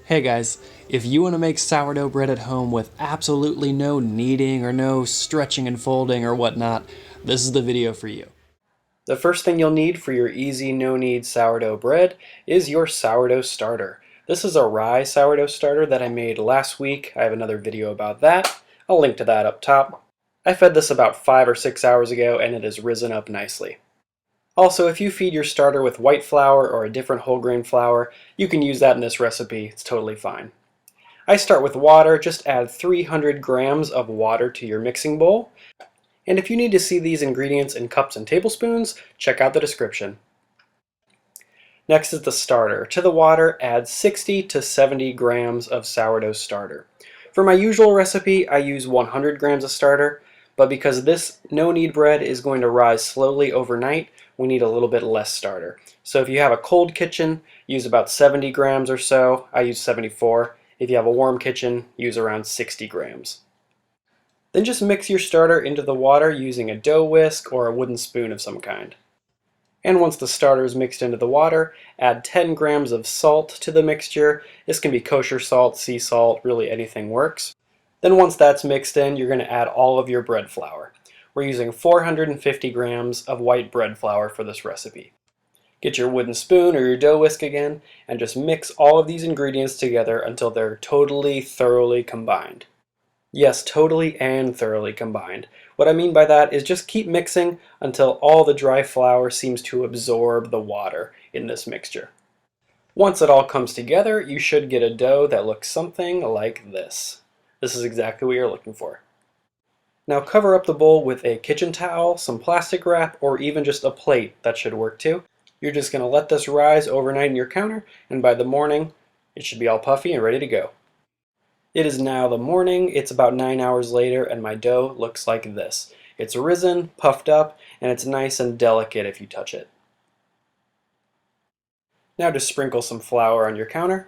Hey guys, if you want to make sourdough bread at home with absolutely no kneading or no stretching and folding or whatnot, this is the video for you. The first thing you'll need for your easy no-knead sourdough bread is your sourdough starter. This is a rye sourdough starter that I made last week. I have another video about that. I'll link to that up top. I fed this about 5 or 6 hours ago and it has risen up nicely. Also, if you feed your starter with white flour or a different whole grain flour, you can use that in this recipe. It's totally fine. I start with water. Just add 300 grams of water to your mixing bowl. And if you need to see these ingredients in cups and tablespoons, check out the description. Next is the starter. To the water, add 60 to 70 grams of sourdough starter. For my usual recipe, I use 100 grams of starter, but because this no-knead bread is going to rise slowly overnight, we need a little bit less starter. So if you have a cold kitchen, use about 70 grams or so. I use 74. If you have a warm kitchen, use around 60 grams. Then just mix your starter into the water using a dough whisk or a wooden spoon of some kind. And once the starter is mixed into the water, add 10 grams of salt to the mixture. This can be kosher salt, sea salt, really anything works. Then once that's mixed in, you're going to add all of your bread flour. We're using 450 grams of white bread flour for this recipe. Get your wooden spoon or your dough whisk again, and just mix all of these ingredients together until they're thoroughly combined. Yes, totally and thoroughly combined. What I mean by that is just keep mixing until all the dry flour seems to absorb the water in this mixture. Once it all comes together, you should get a dough that looks something like this. This is exactly what you're looking for. Now cover up the bowl with a kitchen towel, some plastic wrap, or even just a plate. That should work too. You're just going to let this rise overnight in your counter, and by the morning, it should be all puffy and ready to go. It is now the morning. It's about 9 hours later, and my dough looks like this. It's risen, puffed up, and it's nice and delicate if you touch it. Now just sprinkle some flour on your counter.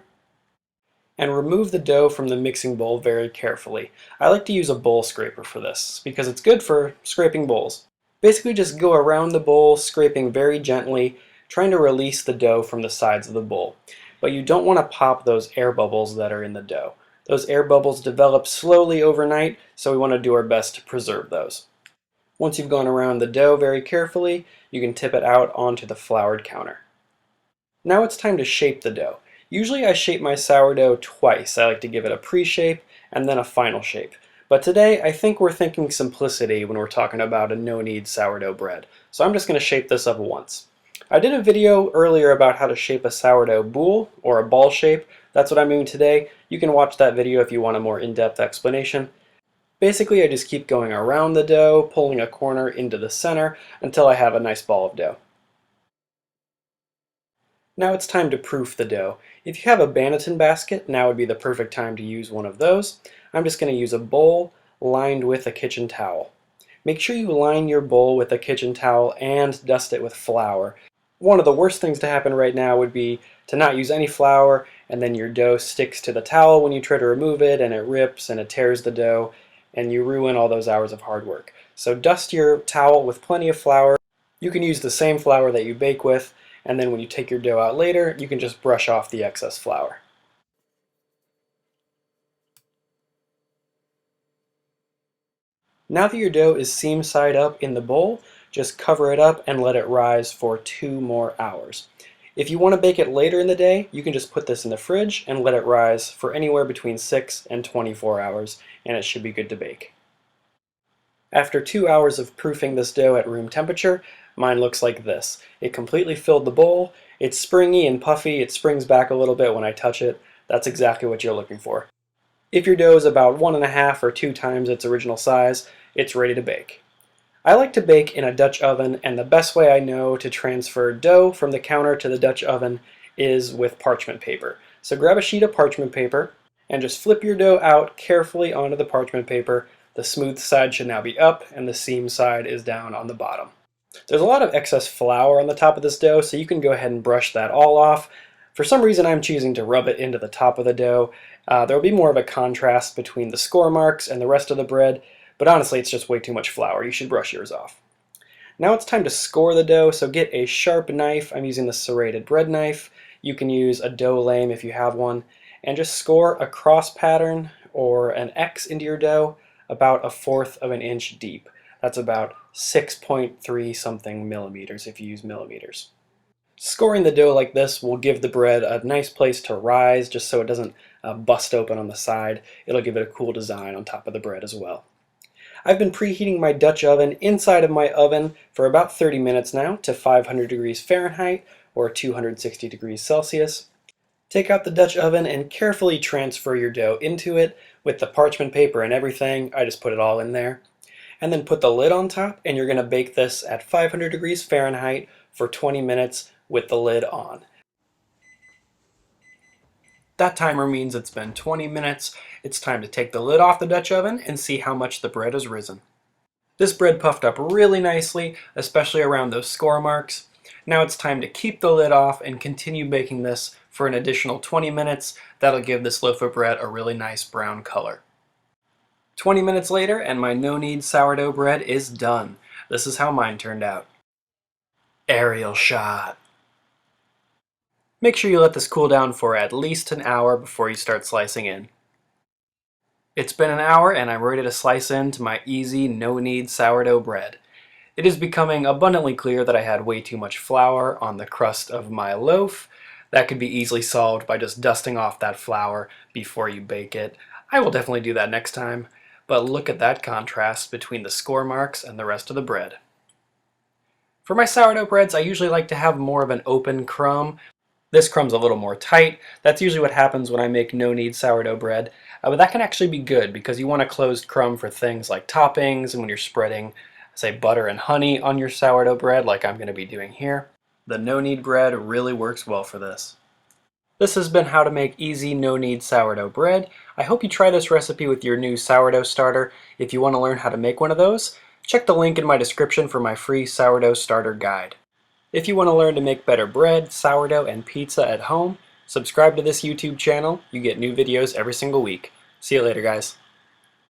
And remove the dough from the mixing bowl very carefully. I like to use a bowl scraper for this because it's good for scraping bowls. Basically just go around the bowl, scraping very gently, trying to release the dough from the sides of the bowl. But you don't want to pop those air bubbles that are in the dough. Those air bubbles develop slowly overnight, so we want to do our best to preserve those. Once you've gone around the dough very carefully, you can tip it out onto the floured counter. Now it's time to shape the dough. Usually I shape my sourdough twice. I like to give it a pre-shape and then a final shape. But today I think we're thinking simplicity when we're talking about a no-knead sourdough bread. So I'm just going to shape this up once. I did a video earlier about how to shape a sourdough boule or a ball shape. That's what I'm doing today. You can watch that video if you want a more in-depth explanation. Basically I just keep going around the dough, pulling a corner into the center until I have a nice ball of dough. Now it's time to proof the dough. If you have a Banneton basket, now would be the perfect time to use one of those. I'm just going to use a bowl lined with a kitchen towel. Make sure you line your bowl with a kitchen towel and dust it with flour. One of the worst things to happen right now would be to not use any flour and then your dough sticks to the towel when you try to remove it and it rips and it tears the dough and you ruin all those hours of hard work. So dust your towel with plenty of flour. You can use the same flour that you bake with, and then when you take your dough out later, you can just brush off the excess flour. Now that your dough is seam side up in the bowl, just cover it up and let it rise for 2 more hours. If you want to bake it later in the day, you can just put this in the fridge and let it rise for anywhere between 6 and 24 hours, and it should be good to bake. After 2 hours of proofing this dough at room temperature, mine looks like this. It completely filled the bowl. It's springy and puffy. It springs back a little bit when I touch it. That's exactly what you're looking for. If your dough is about 1.5 or 2 times its original size, it's ready to bake. I like to bake in a Dutch oven, and the best way I know to transfer dough from the counter to the Dutch oven is with parchment paper. So grab a sheet of parchment paper and just flip your dough out carefully onto the parchment paper. The smooth side should now be up and the seam side is down on the bottom. There's a lot of excess flour on the top of this dough, so you can go ahead and brush that all off. For some reason I'm choosing to rub it into the top of the dough. There will be more of a contrast between the score marks and the rest of the bread, but honestly it's just way too much flour. You should brush yours off. Now it's time to score the dough, so get a sharp knife. I'm using the serrated bread knife. You can use a dough lame if you have one, and just score a cross pattern or an X into your dough about 1/4 of an inch deep. That's about 6.3 something millimeters if you use millimeters. Scoring the dough like this will give the bread a nice place to rise just so it doesn't bust open on the side. It'll give it a cool design on top of the bread as well. I've been preheating my Dutch oven inside of my oven for about 30 minutes now to 500 degrees Fahrenheit or 260 degrees Celsius. Take out the Dutch oven and carefully transfer your dough into it with the parchment paper and everything. I just put it all in there. And then put the lid on top, and you're going to bake this at 500 degrees Fahrenheit for 20 minutes with the lid on. That timer means it's been 20 minutes. It's time to take the lid off the Dutch oven and see how much the bread has risen. This bread puffed up really nicely, especially around those score marks. Now it's time to keep the lid off and continue baking this for an additional 20 minutes. That'll give this loaf of bread a really nice brown color. 20 minutes later and my no-knead sourdough bread is done. This is how mine turned out. Aerial shot. Make sure you let this cool down for at least an hour before you start slicing in. It's been an hour and I'm ready to slice into my easy no-knead sourdough bread. It is becoming abundantly clear that I had way too much flour on the crust of my loaf. That could be easily solved by just dusting off that flour before you bake it. I will definitely do that next time, but look at that contrast between the score marks and the rest of the bread. For my sourdough breads, I usually like to have more of an open crumb. This crumb's a little more tight. That's usually what happens when I make no-knead sourdough bread, but that can actually be good because you want a closed crumb for things like toppings and when you're spreading, say, butter and honey on your sourdough bread like I'm going to be doing here. The no-knead bread really works well for this. This has been how to make easy no-knead sourdough bread. I hope you try this recipe with your new sourdough starter. If you want to learn how to make one of those, check the link in my description for my free sourdough starter guide. If you want to learn to make better bread, sourdough, and pizza at home, subscribe to this YouTube channel. You get new videos every single week. See you later, guys.